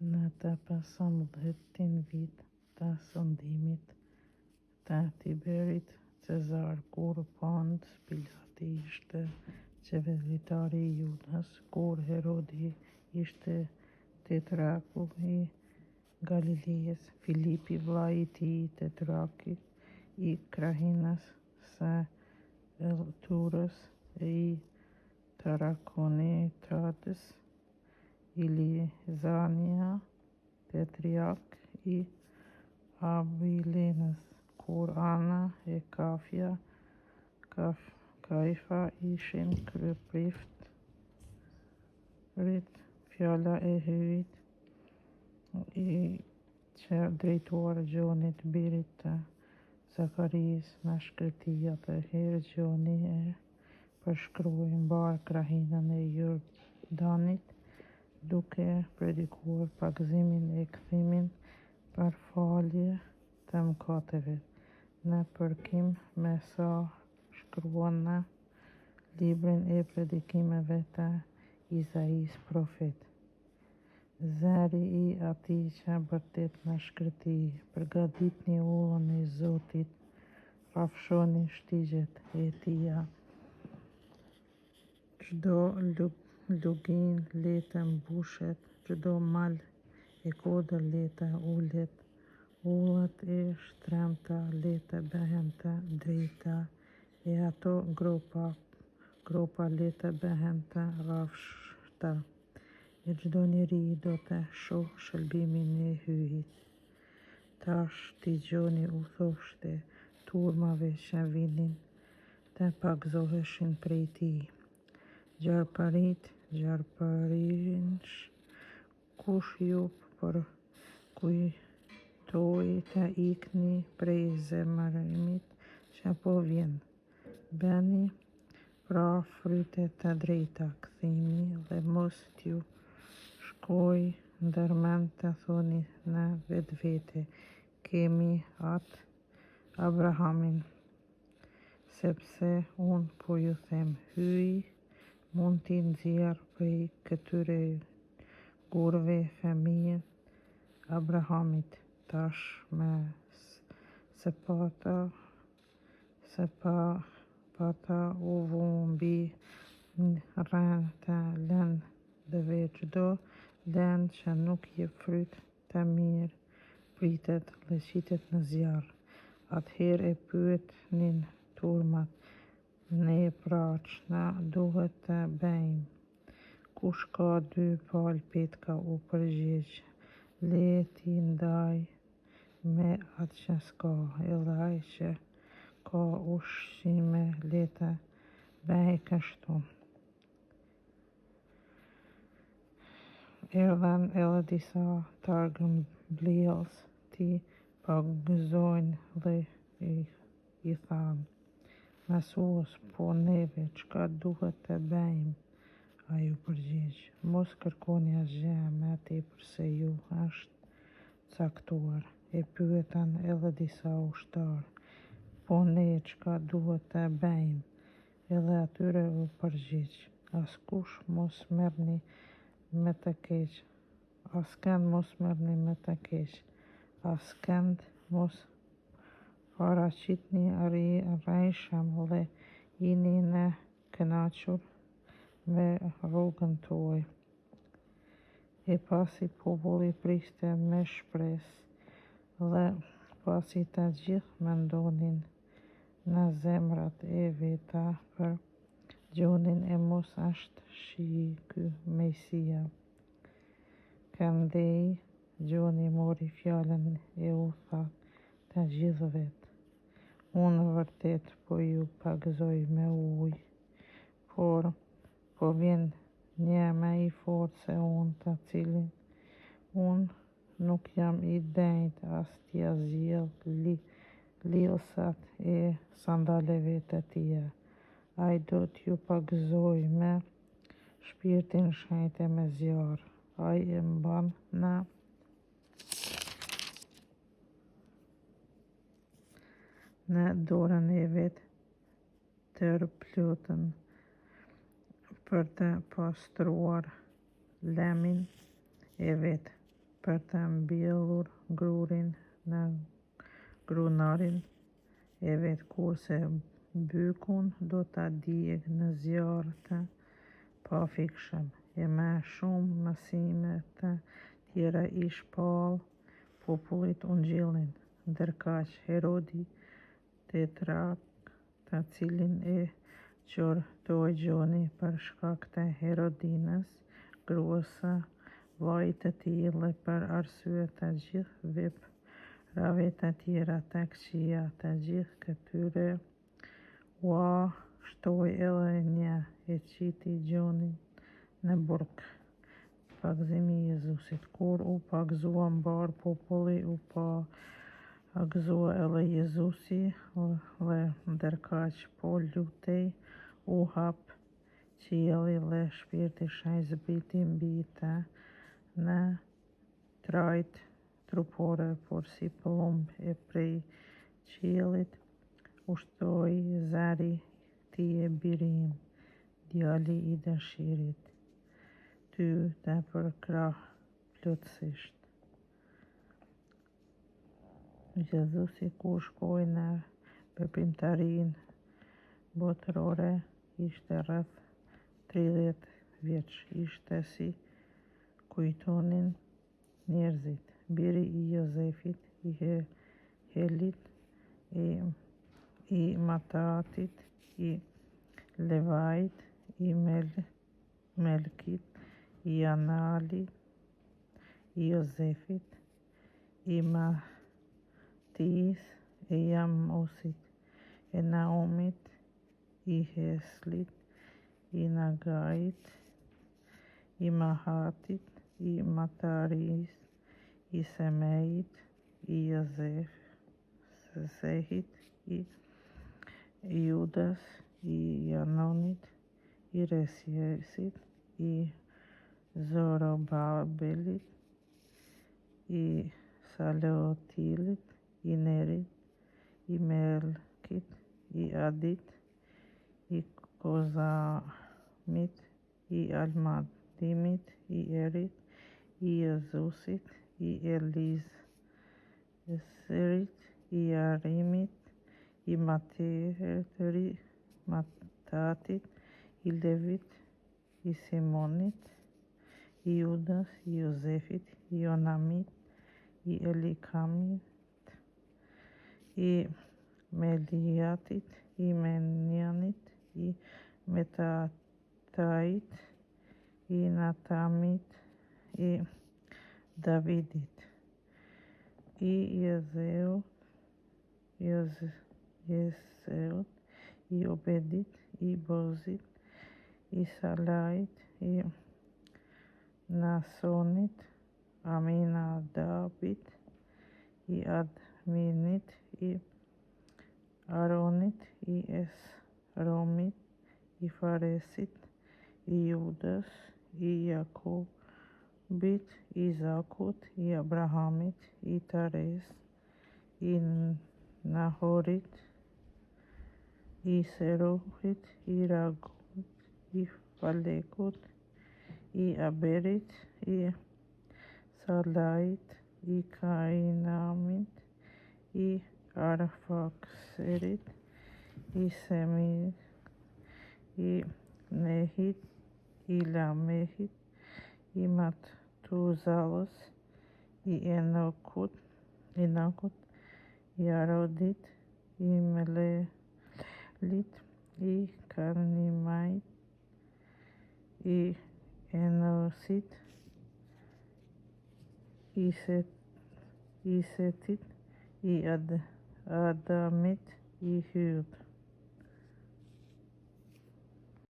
Në të 15 vit të sundimit të Tiberit Cezar, kur Ponc Pilati ishte qeveritari i Judës, kur Herodi ishte tetraku i Galilejes, Filipi vllai i tij tetraki i krahinës së Elturës e i Trakonitradës, i Lizania tetriak i Abilenës, kur Ana e Kaifa ishin kryeprift, fjala e hyrit i drejtuar Gjonit, birit të Zakarijës, me shkëlqy atëherë Gjoni e përshkroi mbar krahinën e Jordanit, duke predikuar pagëzimin e kthimin për falje të mëkateve, në përkim me sa shkruan në librin e predikimeve të Izaias profet. Zëri i atij që bërtet në shkëlqy: përgatitni ullën e Zotit, rrafshoni shtigjet e tija. Çdo lugin le të mbushet, çdo mal e kodër le të ulet, ullat e shtrembta le të bëhen të drejta, e ato gropa le të bëhen të rrafshta, e çdo njeri do të shoh shëlbimin e hyjit. Tash dëgjoni, u thoshte turmave që vinin të pagëzoheshin prej tij. Gjarpërinj, kush ju përkujtoi të ikni prej zemërimit që po vjen. Bëni pra fryte të drejta, kthini dhe mos t'ju shkojë ndërmend të thoni në vetvete: kemi atë Abrahamin, sepse unë po ju them, hyj mund t'i nxjerrë prej këtyre gurve fëmijën Abrahamit. Tash me sepata u vu mbi rrën të lëndëve, çdo lëndë që nuk jep fryt të mirë pritet dhe qitet në zjarr. Atëherë e pyetnin turmat: ne pra ç'na duhet të bëjmë? Kush ka 2 palë petka u përgjigj: le t'i ndaj me atë që s'ka, edhe ai që ka ushqime le të bëjë kështu. Erdhen edhe disa targëmbëllues t'i pagëzojnë dhe i thanë: Mësues, po neve çka duhet të bëjmë? Ai u përgjigj: mos kërkoni asgjë më tepër se ju është caktuar. E pyetën edhe disa ushtarë: po ne çka duhet të bëjmë? Edhe atyre u përgjigj: askush mos merrni me të keq, askënd mos merrni me të keq, askënd mos paraqitni rrejshëm dhe jini në kënaqur me rrugën tuaj. E pasi populli priste me shpresë, dhe pasi të gjithë mendonin në zemrat e veta për Gjonin e mos është shi ky Mesia, këndej Gjoni mori fjalën e u tha të gjithëve: unë vërtet po ju pagëzoj me ujë, por po vjen një më i fortë se unë, të cilin unë nuk jam i denjtë as t'ia zgjidh lillsat e sandaleve të tia. Ai do t'ju pagëzoj me shpirtin shenjtë e me zjarr. Ai e mban në dorën e vet tërplotën për të pastruar lemin e vet. për të mbjellur grurin në grunarin e vet, kurse bykun do ta djeg në zjarr të pafikshëm. E me shumë mësime të tjera i shpall popullit ungjillin, ndërkaq Herodi Tetrak, të cilin e qortoi gjoni për shkak të Herodinës, gruas së vllait të tij, dhe për arsye të gjithë veprave të tjera të këqija të gjithë këtyre, ua shtoi edhe një e qiti gjonin në burg. Pagëzimi i Jezusit. Kur u pagëzua mbar populli, u pagëzua edhe Jezusi, dhe ndërkaq po lutej, u hap qielli dhe Shpirti Shenjtë zbriti mbi të në trajt trupore, por si pëllumb e prej qiellit ushtoi zëri këtij: Biri im, djali i dëshirit, ty të përkrah plotësisht. Jezusi, kur shkoi në veprimtarinë botërore, ishte rreth 30 vjeç. Ishte si kujtonin njerëzit: biri i Jozefit, i Helit, i Matatit, i Levait, i Melkit, i Analit, i Jozefit, i Matijs, i Amosit, i Naumit, i Heslit, i Nagait, i Mahatit, i Mataris, i Semeit, i Josehit, i Judas, i Janonit, i Resiesit, i Zorobabelit, i Salotilit, i Nerit, i Melkit, i Adit, i Kozamit, i Almadimit, i Erit, i Jezusit, i Eliserit, i Arimit, i Matatit, i Levit, i Simonit, i Judas, i Jozefit, i Jonamit, i Elikamit, i Meliatit, i Menjanit, i Metatait, i Natamit, i Davidit, i Jeseut, i Obedit, i Bozit, i Salait, i Nasonit, Aminadabit, i Adminit, i Aronit, i Esromit, i Faresit, i Judas, i Jakobit, i Zakut, i Abrahamit, i Tares, i Nahorit, i Seruhit, i Ragut, i Falekut, i Aberit, i Salait, i Kainamit, i Arfakserit, i Semit, i Nehit, i Lamehit, i Matuzalës, i Enokut, i Arodit, i Melelit, i Kanimait, i Enosit, i Setit, i Adamit, i Hud.